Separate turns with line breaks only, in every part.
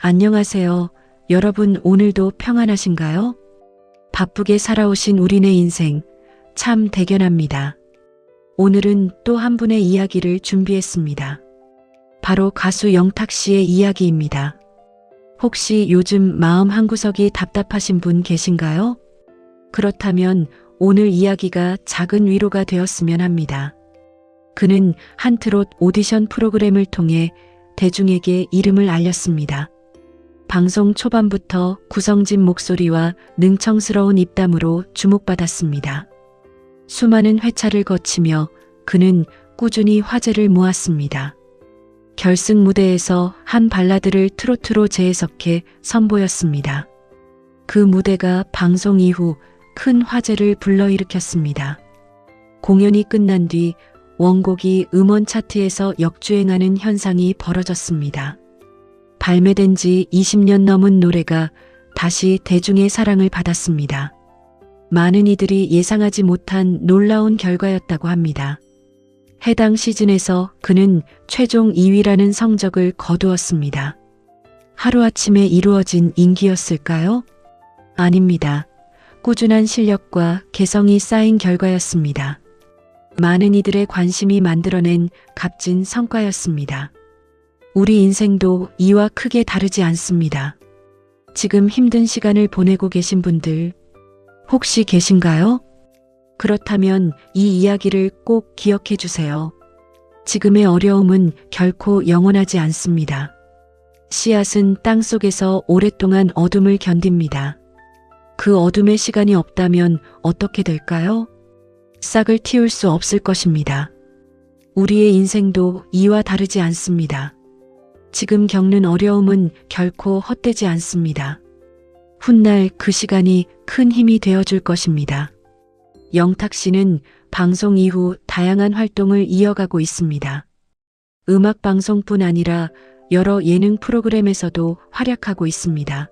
안녕하세요. 여러분 오늘도 평안하신가요? 바쁘게 살아오신 우리네 인생 참 대견합니다. 오늘은 또 한 분의 이야기를 준비했습니다. 바로 가수 영탁 씨의 이야기입니다. 혹시 요즘 마음 한구석이 답답하신 분 계신가요? 그렇다면 오늘 이야기가 작은 위로가 되었으면 합니다. 그는 한 트롯 오디션 프로그램을 통해 대중에게 이름을 알렸습니다. 방송 초반부터 구성진 목소리와 능청스러운 입담으로 주목받았습니다. 수많은 회차를 거치며 그는 꾸준히 화제를 모았습니다. 결승 무대에서 한 발라드를 트로트로 재해석해 선보였습니다. 그 무대가 방송 이후 큰 화제를 불러일으켰습니다. 공연이 끝난 뒤 원곡이 음원 차트에서 역주행하는 현상이 벌어졌습니다. 발매된 지 20년 넘은 노래가 다시 대중의 사랑을 받았습니다. 많은 이들이 예상하지 못한 놀라운 결과였다고 합니다. 해당 시즌에서 그는 최종 2위라는 성적을 거두었습니다. 하루아침에 이루어진 인기였을까요? 아닙니다. 꾸준한 실력과 개성이 쌓인 결과였습니다. 많은 이들의 관심이 만들어낸 값진 성과였습니다. 우리 인생도 이와 크게 다르지 않습니다. 지금 힘든 시간을 보내고 계신 분들 혹시 계신가요? 그렇다면 이 이야기를 꼭 기억해 주세요. 지금의 어려움은 결코 영원하지 않습니다. 씨앗은 땅속에서 오랫동안 어둠을 견딥니다. 그 어둠의 시간이 없다면 어떻게 될까요? 싹을 틔울 수 없을 것입니다. 우리의 인생도 이와 다르지 않습니다. 지금 겪는 어려움은 결코 헛되지 않습니다. 훗날 그 시간이 큰 힘이 되어줄 것입니다. 영탁 씨는 방송 이후 다양한 활동을 이어가고 있습니다. 음악 방송뿐 아니라 여러 예능 프로그램에서도 활약하고 있습니다.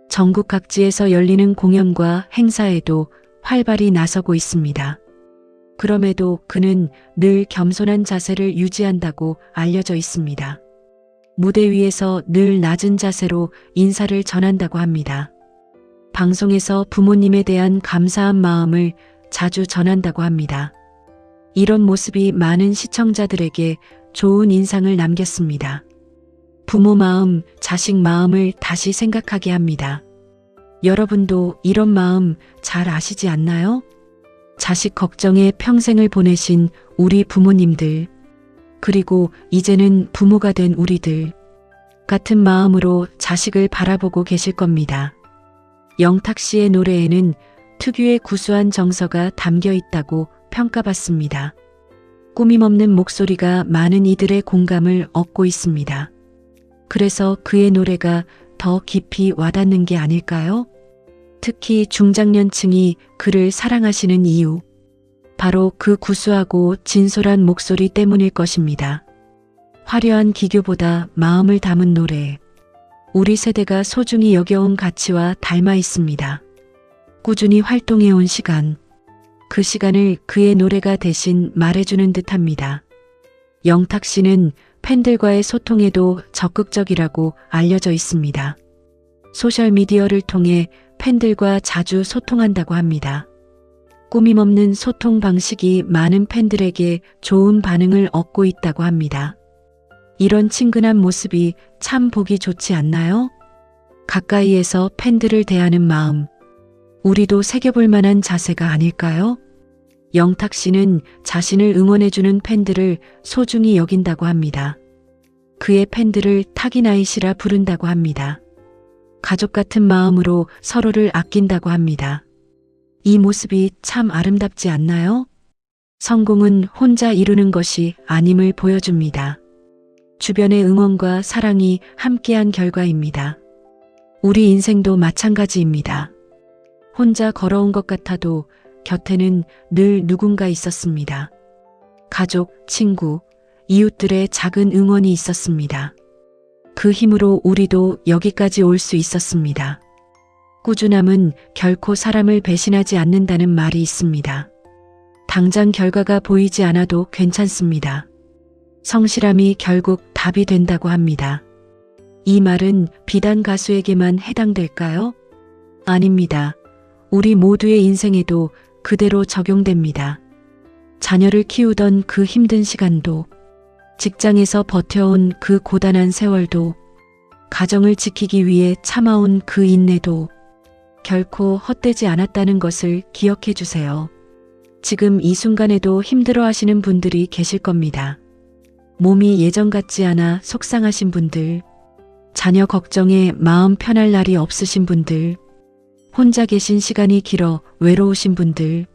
전국 각지에서 열리는 공연과 행사에도 활발히 나서고 있습니다. 그럼에도 그는 늘 겸손한 자세를 유지한다고 알려져 있습니다. 무대 위에서 늘 낮은 자세로 인사를 전한다고 합니다. 방송에서 부모님에 대한 감사한 마음을 자주 전한다고 합니다. 이런 모습이 많은 시청자들에게 좋은 인상을 남겼습니다. 부모 마음, 자식 마음을 다시 생각하게 합니다. 여러분도 이런 마음 잘 아시지 않나요? 자식 걱정에 평생을 보내신 우리 부모님들, 그리고 이제는 부모가 된 우리들, 같은 마음으로 자식을 바라보고 계실 겁니다. 영탁 씨의 노래에는 특유의 구수한 정서가 담겨 있다고 평가받습니다. 꾸밈없는 목소리가 많은 이들의 공감을 얻고 있습니다. 그래서 그의 노래가 더 깊이 와닿는 게 아닐까요? 특히 중장년층이 그를 사랑하시는 이유, 바로 그 구수하고 진솔한 목소리 때문일 것입니다. 화려한 기교보다 마음을 담은 노래, 우리 세대가 소중히 여겨온 가치와 닮아 있습니다. 꾸준히 활동해온 시간, 그 시간을 그의 노래가 대신 말해주는 듯합니다. 영탁 씨는 팬들과의 소통에도 적극적이라고 알려져 있습니다. 소셜미디어를 통해 팬들과 자주 소통한다고 합니다. 꾸밈없는 소통 방식이 많은 팬들에게 좋은 반응을 얻고 있다고 합니다. 이런 친근한 모습이 참 보기 좋지 않나요? 가까이에서 팬들을 대하는 마음, 우리도 새겨볼 만한 자세가 아닐까요? 영탁 씨는 자신을 응원해주는 팬들을 소중히 여긴다고 합니다. 그의 팬들을 타기나잇이라 부른다고 합니다. 가족 같은 마음으로 서로를 아낀다고 합니다. 이 모습이 참 아름답지 않나요? 성공은 혼자 이루는 것이 아님을 보여줍니다. 주변의 응원과 사랑이 함께한 결과입니다. 우리 인생도 마찬가지입니다. 혼자 걸어온 것 같아도 곁에는 늘 누군가 있었습니다. 가족, 친구, 이웃들의 작은 응원이 있었습니다. 그 힘으로 우리도 여기까지 올 수 있었습니다. 꾸준함은 결코 사람을 배신하지 않는다는 말이 있습니다. 당장 결과가 보이지 않아도 괜찮습니다. 성실함이 결국 답이 된다고 합니다. 이 말은 비단 가수에게만 해당될까요? 아닙니다. 우리 모두의 인생에도 그대로 적용됩니다. 자녀를 키우던 그 힘든 시간도, 직장에서 버텨온 그 고단한 세월도, 가정을 지키기 위해 참아온 그 인내도 결코 헛되지 않았다는 것을 기억해 주세요. 지금 이 순간에도 힘들어 하시는 분들이 계실 겁니다. 몸이 예전 같지 않아 속상하신 분들, 자녀 걱정에 마음 편할 날이 없으신 분들, 혼자 계신 시간이 길어 외로우신 분들,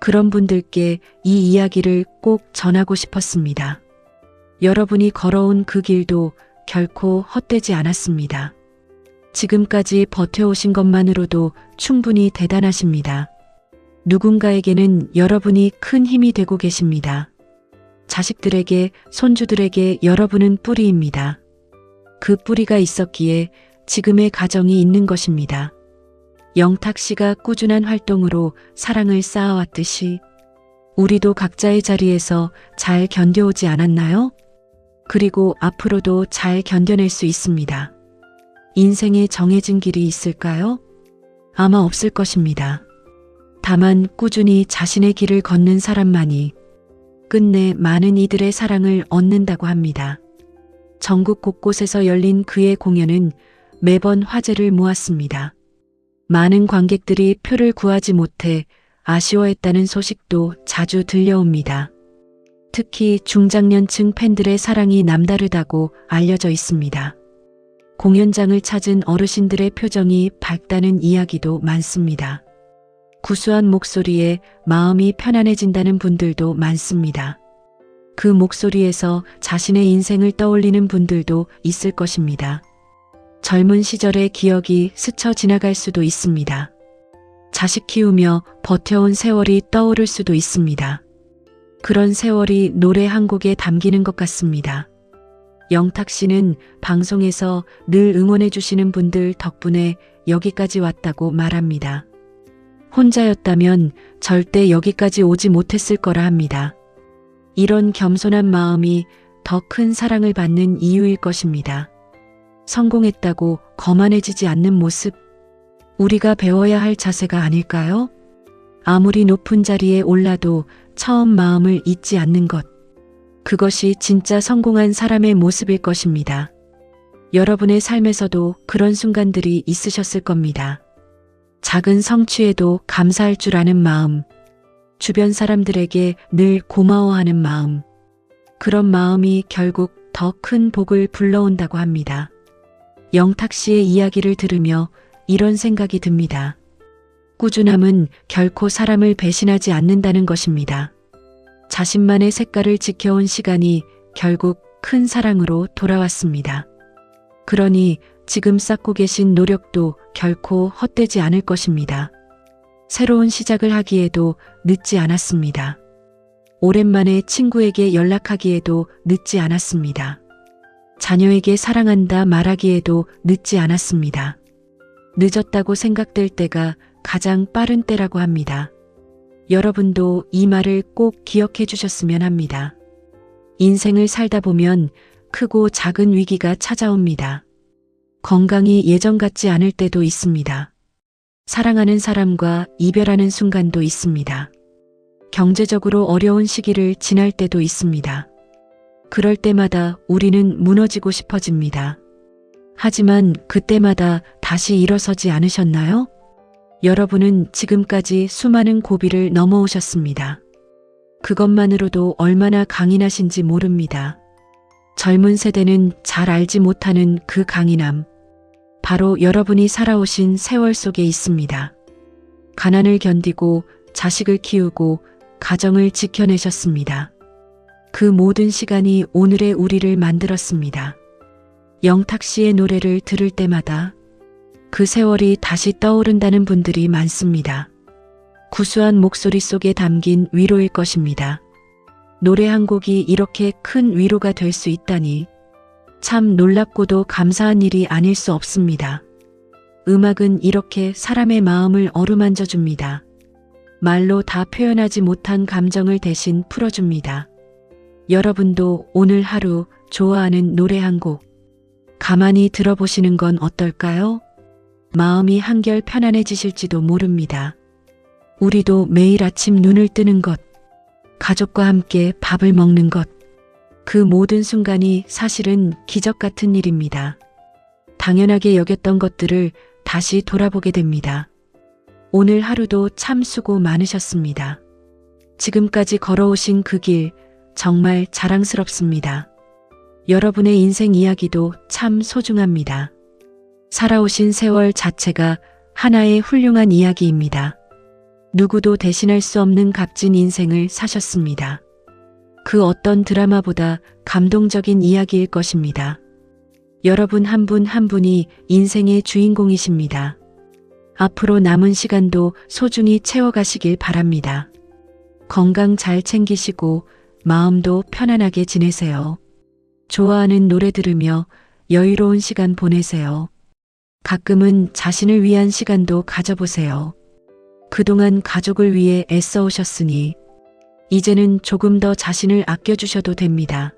그런 분들께 이 이야기를 꼭 전하고 싶었습니다. 여러분이 걸어온 그 길도 결코 헛되지 않았습니다. 지금까지 버텨오신 것만으로도 충분히 대단하십니다. 누군가에게는 여러분이 큰 힘이 되고 계십니다. 자식들에게, 손주들에게 여러분은 뿌리입니다. 그 뿌리가 있었기에 지금의 가정이 있는 것입니다. 영탁 씨가 꾸준한 활동으로 사랑을 쌓아왔듯이 우리도 각자의 자리에서 잘 견뎌오지 않았나요? 그리고 앞으로도 잘 견뎌낼 수 있습니다. 인생에 정해진 길이 있을까요? 아마 없을 것입니다. 다만 꾸준히 자신의 길을 걷는 사람만이 끝내 많은 이들의 사랑을 얻는다고 합니다. 전국 곳곳에서 열린 그의 공연은 매번 화제를 모았습니다. 많은 관객들이 표를 구하지 못해 아쉬워했다는 소식도 자주 들려옵니다. 특히 중장년층 팬들의 사랑이 남다르다고 알려져 있습니다. 공연장을 찾은 어르신들의 표정이 밝다는 이야기도 많습니다. 구수한 목소리에 마음이 편안해진다는 분들도 많습니다. 그 목소리에서 자신의 인생을 떠올리는 분들도 있을 것입니다. 젊은 시절의 기억이 스쳐 지나갈 수도 있습니다. 자식 키우며 버텨온 세월이 떠오를 수도 있습니다. 그런 세월이 노래 한 곡에 담기는 것 같습니다. 영탁 씨는 방송에서 늘 응원해 주시는 분들 덕분에 여기까지 왔다고 말합니다. 혼자였다면 절대 여기까지 오지 못했을 거라 합니다. 이런 겸손한 마음이 더 큰 사랑을 받는 이유일 것입니다. 성공했다고 거만해지지 않는 모습, 우리가 배워야 할 자세가 아닐까요? 아무리 높은 자리에 올라도 처음 마음을 잊지 않는 것, 그것이 진짜 성공한 사람의 모습일 것입니다. 여러분의 삶에서도 그런 순간들이 있으셨을 겁니다. 작은 성취에도 감사할 줄 아는 마음, 주변 사람들에게 늘 고마워하는 마음, 그런 마음이 결국 더 큰 복을 불러온다고 합니다. 영탁 씨의 이야기를 들으며 이런 생각이 듭니다. 꾸준함은 결코 사람을 배신하지 않는다는 것입니다. 자신만의 색깔을 지켜온 시간이 결국 큰 사랑으로 돌아왔습니다. 그러니 지금 쌓고 계신 노력도 결코 헛되지 않을 것입니다. 새로운 시작을 하기에도 늦지 않았습니다. 오랜만에 친구에게 연락하기에도 늦지 않았습니다. 자녀에게 사랑한다 말하기에도 늦지 않았습니다. 늦었다고 생각될 때가 가장 빠른 때라고 합니다. 여러분도 이 말을 꼭 기억해 주셨으면 합니다. 인생을 살다 보면 크고 작은 위기가 찾아옵니다. 건강이 예전 같지 않을 때도 있습니다. 사랑하는 사람과 이별하는 순간도 있습니다. 경제적으로 어려운 시기를 지날 때도 있습니다. 그럴 때마다 우리는 무너지고 싶어집니다. 하지만 그때마다 다시 일어서지 않으셨나요? 여러분은 지금까지 수많은 고비를 넘어오셨습니다. 그것만으로도 얼마나 강인하신지 모릅니다. 젊은 세대는 잘 알지 못하는 그 강인함, 바로 여러분이 살아오신 세월 속에 있습니다. 가난을 견디고 자식을 키우고 가정을 지켜내셨습니다. 그 모든 시간이 오늘의 우리를 만들었습니다. 영탁 씨의 노래를 들을 때마다 그 세월이 다시 떠오른다는 분들이 많습니다. 구수한 목소리 속에 담긴 위로일 것입니다. 노래 한 곡이 이렇게 큰 위로가 될 수 있다니 참 놀랍고도 감사한 일이 아닐 수 없습니다. 음악은 이렇게 사람의 마음을 어루만져 줍니다. 말로 다 표현하지 못한 감정을 대신 풀어줍니다. 여러분도 오늘 하루 좋아하는 노래 한 곡, 가만히 들어보시는 건 어떨까요? 마음이 한결 편안해지실지도 모릅니다. 우리도 매일 아침 눈을 뜨는 것, 가족과 함께 밥을 먹는 것, 그 모든 순간이 사실은 기적 같은 일입니다. 당연하게 여겼던 것들을 다시 돌아보게 됩니다. 오늘 하루도 참 수고 많으셨습니다. 지금까지 걸어오신 그 길 정말 자랑스럽습니다. 여러분의 인생 이야기도 참 소중합니다. 살아오신 세월 자체가 하나의 훌륭한 이야기입니다. 누구도 대신할 수 없는 값진 인생을 사셨습니다. 그 어떤 드라마보다 감동적인 이야기일 것입니다. 여러분 한 분 한 분이 인생의 주인공이십니다. 앞으로 남은 시간도 소중히 채워가시길 바랍니다. 건강 잘 챙기시고 마음도 편안하게 지내세요. 좋아하는 노래 들으며 여유로운 시간 보내세요. 가끔은 자신을 위한 시간도 가져보세요. 그동안 가족을 위해 애써 오셨으니 이제는 조금 더 자신을 아껴주셔도 됩니다.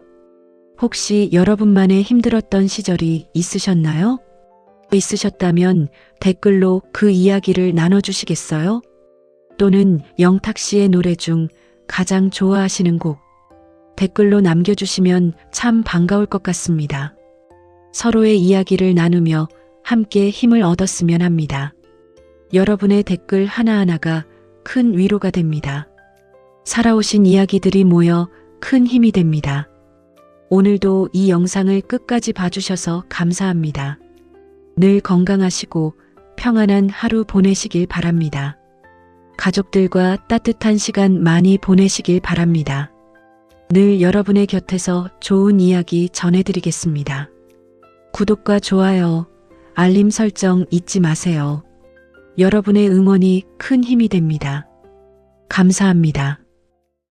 혹시 여러분만의 힘들었던 시절이 있으셨나요? 있으셨다면 댓글로 그 이야기를 나눠주시겠어요? 또는 영탁 씨의 노래 중 가장 좋아하시는 곡 댓글로 남겨주시면 참 반가울 것 같습니다. 서로의 이야기를 나누며 함께 힘을 얻었으면 합니다. 여러분의 댓글 하나하나가 큰 위로가 됩니다. 살아오신 이야기들이 모여 큰 힘이 됩니다. 오늘도 이 영상을 끝까지 봐주셔서 감사합니다. 늘 건강하시고 평안한 하루 보내시길 바랍니다. 가족들과 따뜻한 시간 많이 보내시길 바랍니다. 늘 여러분의 곁에서 좋은 이야기 전해드리겠습니다. 구독과 좋아요, 알림 설정 잊지 마세요. 여러분의 응원이 큰 힘이 됩니다. 감사합니다.